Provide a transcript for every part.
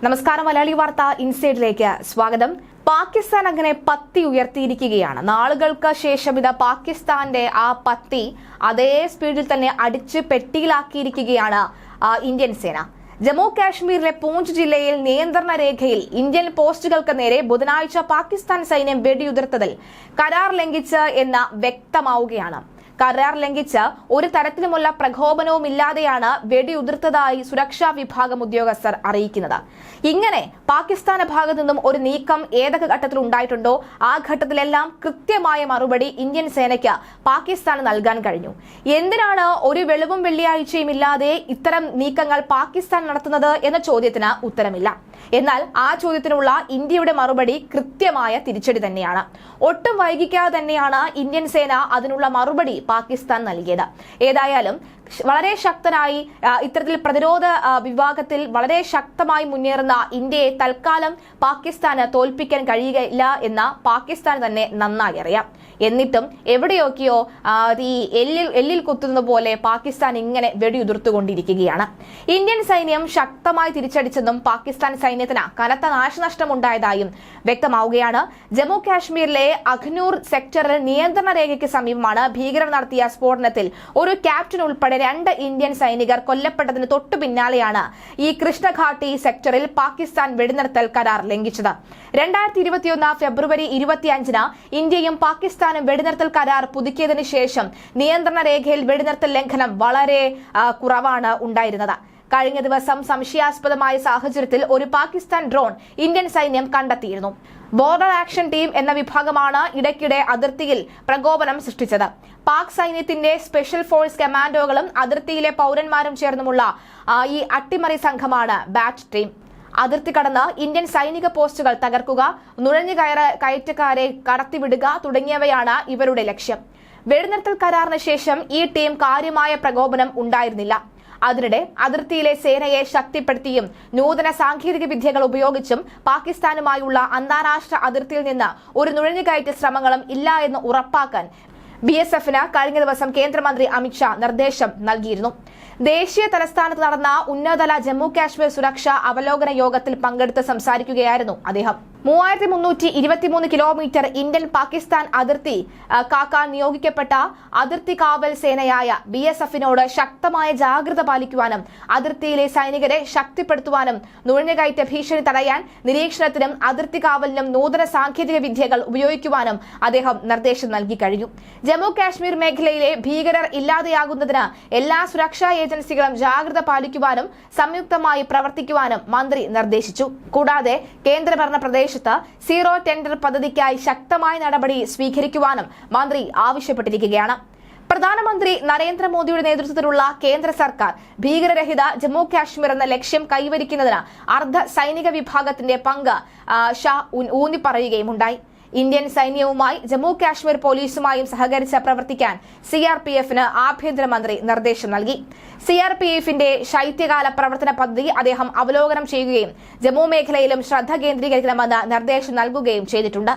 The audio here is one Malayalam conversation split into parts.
നമസ്കാരം. മലയാളി വാർത്ത ഇൻസൈഡിലേക്ക് സ്വാഗതം. പാകിസ്ഥാൻ അങ്ങനെ പത്തി ഉയർത്തിയിരിക്കുകയാണ്. നാളുകൾക്ക് ശേഷം ഇത് പാകിസ്ഥാന്റെ ആ പത്തി അതേ സ്പീഡിൽ തന്നെ അടിച്ച് പെട്ടിയിലാക്കിയിരിക്കുകയാണ് ഇന്ത്യൻ സേന. ജമ്മു കാശ്മീരിലെ പൂഞ്ച് ജില്ലയിൽ നിയന്ത്രണ രേഖയിൽ ഇന്ത്യൻ പോസ്റ്റുകൾക്ക് നേരെ ബുധനാഴ്ച പാകിസ്ഥാൻ സൈന്യം വെടിയുതിർത്തതിൽ കരാർ ലംഘിച്ച് എന്ന് വ്യക്തമാവുകയാണ്. കരാർ ലംഘിച്ച് ഒരു തരത്തിലുമുള്ള പ്രകോപനവും ഇല്ലാതെയാണ് വെടിയുതിർത്തതായി സുരക്ഷാ വിഭാഗം ഉദ്യോഗസ്ഥർ അറിയിക്കുന്നത്. ഇങ്ങനെ പാകിസ്ഥാന്റെ ഭാഗത്തു നിന്നും ഒരു നീക്കം ഏതൊക്കെ ഘട്ടത്തിൽ ഉണ്ടായിട്ടുണ്ടോ ആ ഘട്ടത്തിലെല്ലാം കൃത്യമായ മറുപടി ഇന്ത്യൻ സേനയ്ക്ക് പാകിസ്ഥാന് നൽകാൻ കഴിഞ്ഞു. എന്തിനാണ് ഒരു വെളിവും വെള്ളിയാഴ്ചയും ഇല്ലാതെ ഇത്തരം നീക്കങ്ങൾ പാകിസ്ഥാൻ നടത്തുന്നത് എന്ന ചോദ്യത്തിന് ഉത്തരമില്ല. എന്നാൽ ആ ചോദ്യത്തിനുള്ള ഇന്ത്യയുടെ മറുപടി കൃത്യമായ തിരിച്ചടി തന്നെയാണ്. ഒട്ടും വൈകിക്കാതെ തന്നെയാണ് ഇന്ത്യൻ സേന അതിനുള്ള മറുപടി പാകിസ്ഥാൻ നൽകിയത്. ഏതായാലും വളരെ ശക്തനായി ഇത്തരത്തിൽ പ്രതിരോധ വിഭാഗത്തിൽ വളരെ ശക്തമായി മുന്നേറുന്ന ഇന്ത്യയെ തൽക്കാലം പാകിസ്ഥാന് തോൽപ്പിക്കാൻ കഴിയുകയില്ല എന്ന് പാകിസ്ഥാൻ തന്നെ നന്നായി അറിയാം. എന്നിട്ടും എവിടെയൊക്കെയോ ഈ എല്ലിൽ കുത്തുന്ന പോലെ പാകിസ്ഥാൻ ഇങ്ങനെ വെടിയുതിർത്തുകൊണ്ടിരിക്കുകയാണ്. ഇന്ത്യൻ സൈന്യം ശക്തമായി തിരിച്ചടിച്ചെന്നും പാകിസ്ഥാൻ സൈന്യത്തിന് കനത്ത നാശനഷ്ടം ഉണ്ടായതായും വ്യക്തമാവുകയാണ്. ജമ്മു കാശ്മീരിലെ അഖ്നൂർ സെക്ടറിൽ നിയന്ത്രണ രേഖയ്ക്ക് സമീപമാണ് ഭീകരർ നടത്തിയ സ്ഫോടനത്തിൽ ഒരു ക്യാപ്റ്റൻ ഉൾപ്പെടെ 2 ഇന്ത്യൻ സൈനികർ കൊല്ലപ്പെട്ടതിന് തൊട്ടു പിന്നാലെയാണ് ഈ കൃഷ്ണഘാട്ടി സെക്ടറിൽ പാകിസ്ഥാൻ വെടിനിർത്തൽ കരാർ ലംഘിച്ചത്. 2021 ഫെബ്രുവരി 25-ന് ഇന്ത്യയും പാകിസ്ഥാനും വെടിനിർത്തൽ കരാർ പുതുക്കിയതിനു ശേഷം നിയന്ത്രണ രേഖയിൽ വെടിനിർത്തൽ ലംഘനം വളരെ കുറവാണ് ഉണ്ടായിരുന്നത്. കഴിഞ്ഞ ദിവസം സംശയാസ്പദമായ സാഹചര്യത്തിൽ ഒരു പാകിസ്ഥാൻ ഡ്രോൺ ഇന്ത്യൻ സൈന്യം കണ്ടെത്തിയിരുന്നു. ബോർഡർ ആക്ഷൻ ടീം എന്ന വിഭാഗമാണ് ഇടയ്ക്കിടെ അതിർത്തിയിൽ പ്രകോപനം സൃഷ്ടിച്ചത്. പാക് സൈന്യത്തിന്റെ സ്പെഷ്യൽ ഫോഴ്സ് കമാൻഡോകളും അതിർത്തിയിലെ പൗരന്മാരും ചേർന്നുമുള്ള ഈ അട്ടിമറി സംഘമാണ് ബാറ്റ് ടീം. അതിർത്തി കടന്ന് ഇന്ത്യൻ സൈനിക പോസ്റ്റുകൾ തകർക്കുക, നുഴഞ്ഞു കയറ്റക്കാരെ കടത്തിവിടുക തുടങ്ങിയവയാണ് ഇവരുടെ ലക്ഷ്യം. വെടിനിർത്തൽ കരാറിന് ശേഷം ഈ ടീം കാര്യമായ പ്രകോപനം ഉണ്ടായിരുന്നില്ല. അതിനിടെ അതിർത്തിയിലെ സേനയെ ശക്തിപ്പെടുത്തിയും നൂതന സാങ്കേതിക വിദ്യകൾ ഉപയോഗിച്ചും പാകിസ്ഥാനുമായുള്ള അന്താരാഷ്ട്ര അതിർത്തിയിൽ നിന്ന് ഒരു നുഴഞ്ഞുകയറ്റ ശ്രമങ്ങളും ഇല്ല എന്ന് ഉറപ്പാക്കാൻ BSFന് കഴിഞ്ഞ ദിവസം കേന്ദ്രമന്ത്രി അമിത്ഷാ നിർദ്ദേശം നൽകിയിരുന്നു. ദേശീയ തലസ്ഥാനത്ത് നടന്ന ഉന്നതതല ജമ്മു കാശ്മീർ സുരക്ഷാ അവലോകന യോഗത്തിൽ പങ്കെടുത്ത് സംസാരിക്കുകയായിരുന്നു അദ്ദേഹം. 3323 കിലോമീറ്റർ ഇന്ത്യൻ പാകിസ്ഥാൻ അതിർത്തി കാക്കാൻ നിയോഗിക്കപ്പെട്ട അതിർത്തി കാവൽ സേനയായ BSFനോട് ശക്തമായ ജാഗ്രത പാലിക്കുവാനും അതിർത്തിയിലെ സൈനികരെ ശക്തിപ്പെടുത്തുവാനും നുഴഞ്ഞുകയറ്റ ഭീഷണി തടയാൻ നിരീക്ഷണത്തിനും അതിർത്തി കാവലിനും നൂതന സാങ്കേതിക വിദ്യകൾ ഉപയോഗിക്കുവാനും അദ്ദേഹം നിർദ്ദേശം നൽകി കഴിഞ്ഞു. ജമ്മു കാശ്മീർ മേഖലയിലെ ഭീകരർ ഇല്ലാതെയാകുന്നതിന് എല്ലാ സുരക്ഷാ ഏജൻസികളും ജാഗ്രത പാലിക്കുവാനും സംയുക്തമായി പ്രവർത്തിക്കുവാനും മന്ത്രി നിർദ്ദേശിച്ചു. കൂടാതെ കേന്ദ്രഭരണ പ്രദേശത്ത് സീറോ ടെൻഡർ പദ്ധതിക്കായി ശക്തമായ നടപടി സ്വീകരിക്കുവാനും മന്ത്രി ആവശ്യപ്പെട്ടിരിക്കുകയാണ്. പ്രധാനമന്ത്രി നരേന്ദ്രമോദിയുടെ നേതൃത്വത്തിലുള്ള കേന്ദ്ര സർക്കാർ ഭീകരരഹിത ജമ്മു കാശ്മീർ എന്ന ലക്ഷ്യം കൈവരിക്കുന്നതിന് അർദ്ധ സൈനിക വിഭാഗത്തിന്റെ പങ്ക് ഷാ ഊന്നിപ്പറയുകയുമുണ്ടായി. ഇന്ത്യൻ സൈന്യവുമായി ജമ്മു കാശ്മീർ പോലീസുമായും സഹകരിച്ച് പ്രവർത്തിക്കാൻ CRPFന് ആഭ്യന്തരമന്ത്രി നിർദ്ദേശം നൽകി. CRPFന്റെ ശൈത്യകാല പ്രവർത്തന പദ്ധതി അദ്ദേഹം അവലോകനം ചെയ്യുകയും ജമ്മു മേഖലയിലും ശ്രദ്ധ കേന്ദ്രീകരിക്കണമെന്ന് നിർദ്ദേശം നൽകുകയും ചെയ്തിട്ടുണ്ട്.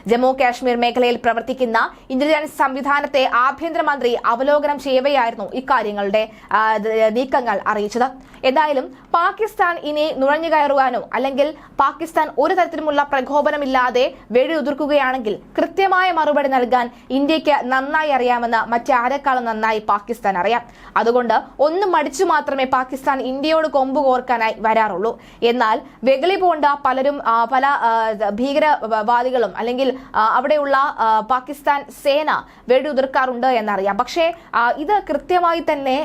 ജമ്മു കാശ്മീർ മേഖലയിൽ പ്രവർത്തിക്കുന്ന ഇന്റലിജൻസ് സംവിധാനത്തെ ആഭ്യന്തരമന്ത്രി അവലോകനം ചെയ്യവെയായിരുന്നു ഇക്കാര്യങ്ങളുടെ നീക്കങ്ങൾ അറിയിച്ചത്. എന്തായാലും പാകിസ്ഥാൻ ഇനി നുഴഞ്ഞു കയറുവാനോ അല്ലെങ്കിൽ പാകിസ്ഥാൻ ഒരു തരത്തിലുമുള്ള പ്രകോപനമില്ലാതെ വെടിയുതിർക്കുകയാണെങ്കിൽ കൃത്യമായ മറുപടി നൽകാൻ ഇന്ത്യക്ക് നന്നായി അറിയാമെന്ന് മറ്റാരെക്കാളും നന്നായി പാകിസ്ഥാൻ അറിയാം. അതുകൊണ്ട് ഒന്നും മടിച്ചു മാത്രമേ പാകിസ്ഥാൻ ഇന്ത്യയോട് കൊമ്പ് കോർക്കാനായി വരാറുള്ളൂ. എന്നാൽ വെകിളി പോണ്ട പലരും പല ഭീകരവാദികളും അല്ലെങ്കിൽ അവിടെയുള്ള പാകിസ്ഥാൻ സേന വെടിയുതിർക്കാറുണ്ട് എന്നറിയാം. പക്ഷേ ഇത് കൃത്യമായി തന്നെ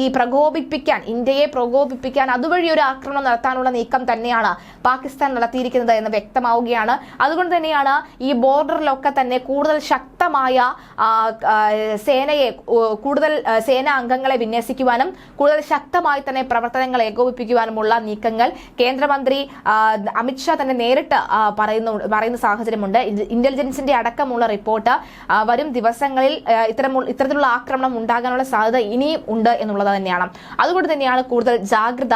ഈ പ്രകോപിപ്പിക്കാൻ ഇന്ത്യയെ പ്രകോപിപ്പിക്കാൻ അതുവഴി ഒരു ആക്രമണം നടത്താനുള്ള നീക്കം തന്നെയാണ് പാകിസ്ഥാൻ നടത്തിയിരിക്കുന്നത് എന്ന് വ്യക്തമാവുകയാണ്. അതുകൊണ്ട് തന്നെയാണ് ഈ ബോർഡറിലൊക്കെ തന്നെ കൂടുതൽ ശക്തമായ സേനയെ കൂടുതൽ സേനാ അംഗങ്ങളെ വിന്യസിക്കുവാനും കൂടുതൽ ശക്തമായി തന്നെ പ്രവർത്തനങ്ങൾ ഏകോപിപ്പിക്കുവാനുമുള്ള നീക്കങ്ങൾ കേന്ദ്രമന്ത്രി അമിത്ഷാ തന്നെ നേരിട്ട് പറയുന്ന സാഹചര്യമുണ്ട്. ഇന്റലിജൻസിന്റെ അടക്കമുള്ള റിപ്പോർട്ട് വരും ദിവസങ്ങളിൽ ഇത്തരത്തിലുള്ള ആക്രമണം ഉണ്ടാകാനുള്ള സാധ്യത ഇനിയും ഉണ്ട് എന്നുള്ളത് തന്നെയാണ്. അതുകൊണ്ട് തന്നെയാണ് കൂടുതൽ ജാഗ്രത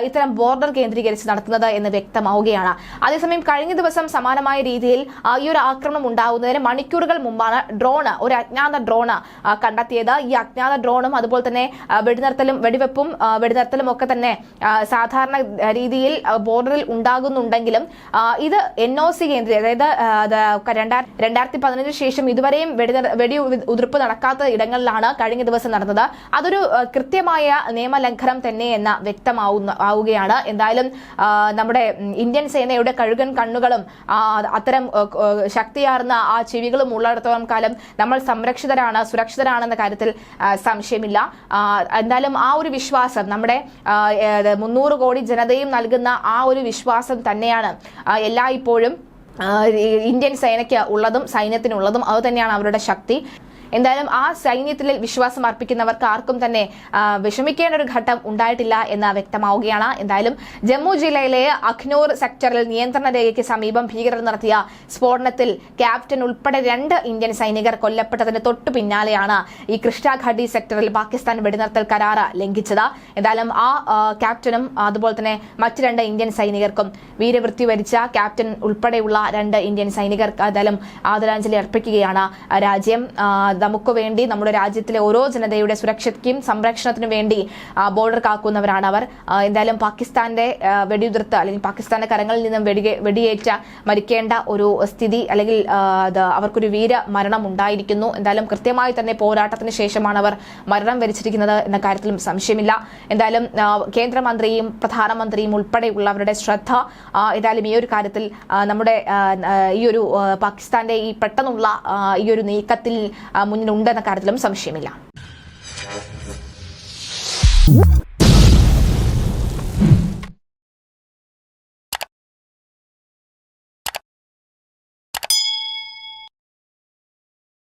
ഇത്തരം ബോർഡർ കേന്ദ്രീകരിച്ച് നടത്തുന്നത് എന്ന് വ്യക്തമാവുകയാണ്. അതേസമയം കഴിഞ്ഞ ദിവസം സമാനമായ രീതിയിൽ ഈ ഒരു ആക്രമണം ഉണ്ടാകുന്നതിന് മണിക്കൂറുകൾ മുമ്പാണ് ഒരു അജ്ഞാത ഡ്രോണ് കണ്ടെത്തിയത്. ഈ അജ്ഞാത ഡ്രോണും അതുപോലെ തന്നെ വെടിവെപ്പും ഒക്കെ തന്നെ സാധാരണ രീതിയിൽ ബോർഡറിൽ ഉണ്ടാകുന്നുണ്ടെങ്കിലും ഇത് NOC കേന്ദ്രീയ, അതായത് 2015 ശേഷം ഇതുവരെയും വെടി ഉതിർപ്പ് നടക്കാത്ത ഇടങ്ങളിലാണ് കഴിഞ്ഞ ദിവസം നടന്നത്. അതൊരു കൃത്യമായ നിയമലംഘനം തന്നെ എന്ന് വ്യക്തമാവുകയാണ്. എന്തായാലും നമ്മുടെ ഇന്ത്യൻ സേനയുടെ കഴുകൻ കണ്ണുകളും അത്തരം ശക്തിയാർന്ന ആ ചെവികളും ഉള്ളിടത്തോളം കാലം നമ്മൾ സുരക്ഷിതരാണെന്ന കാര്യത്തിൽ സംശയമില്ല. എന്തായാലും ആ ഒരു വിശ്വാസം നമ്മുടെ 300 കോടി ജനതയും നൽകുന്ന ആ ഒരു വിശ്വാസം തന്നെയാണ് എല്ലായ്പ്പോഴും ഇന്ത്യൻ സേനയ്ക്ക് ഉള്ളതും സൈന്യത്തിനുള്ളതും. അത് തന്നെയാണ് അവരുടെ ശക്തി. എന്തായാലും ആ സൈന്യത്തിൽ വിശ്വാസം അർപ്പിക്കുന്നവർക്ക് ആർക്കും തന്നെ വിഷമിക്കേണ്ട ഒരു ഘട്ടം ഉണ്ടായിട്ടില്ല എന്ന് വ്യക്തമാവുകയാണ്. എന്തായാലും ജമ്മു ജില്ലയിലെ അഖ്നൂർ സെക്ടറിൽ നിയന്ത്രണ രേഖയ്ക്ക് സമീപം ഭീകരർ നടത്തിയ സ്ഫോടനത്തിൽ ക്യാപ്റ്റൻ ഉൾപ്പെടെ 2 ഇന്ത്യൻ സൈനികർ കൊല്ലപ്പെട്ടതിന് തൊട്ടു പിന്നാലെയാണ് ഈ കൃഷ്ണ ഘട്ടി സെക്ടറിൽ പാകിസ്ഥാൻ വെടിനിർത്തൽ കരാർ ലംഘിച്ചത്. എന്തായാലും ആ ക്യാപ്റ്റനും അതുപോലെ തന്നെ മറ്റ് 2 ഇന്ത്യൻ സൈനികർക്കും വീരമൃത്യു വരിച്ച ക്യാപ്റ്റൻ ഉൾപ്പെടെയുള്ള 2 ഇന്ത്യൻ സൈനികർക്ക് എന്തായാലും ആദരാഞ്ജലി അർപ്പിക്കുകയാണ് രാജ്യം. നമുക്ക് വേണ്ടി, നമ്മുടെ രാജ്യത്തിലെ ഓരോ ജനതയുടെ സുരക്ഷയ്ക്കും സംരക്ഷണത്തിനും വേണ്ടി ബോർഡർ കാക്കുന്നവരാണ് അവർ. എന്തായാലും പാകിസ്ഥാന്റെ വെടിയുതിർത്ത് അല്ലെങ്കിൽ പാകിസ്ഥാന്റെ കരങ്ങളിൽ നിന്നും വെടിയേറ്റ മരിക്കേണ്ട ഒരു സ്ഥിതി അല്ലെങ്കിൽ അവർക്കൊരു വീര മരണം ഉണ്ടായിരിക്കുന്നു. എന്തായാലും കൃത്യമായി തന്നെ പോരാട്ടത്തിന് ശേഷമാണ് അവർ മരണം വരിച്ചിരിക്കുന്നത് എന്ന കാര്യത്തിലും സംശയമില്ല. എന്തായാലും കേന്ദ്രമന്ത്രിയും പ്രധാനമന്ത്രിയും ഉൾപ്പെടെയുള്ളവരുടെ ശ്രദ്ധ എന്തായാലും ഈ ഒരു കാര്യത്തിൽ നമ്മുടെ ഈ ഒരു പാകിസ്ഥാന്റെ ഈ പെട്ടെന്നുള്ള ഈ ഒരു നീക്കത്തിൽ മുന്നിലുണ്ടെന്ന കാര്യത്തിലും സംശയമില്ല.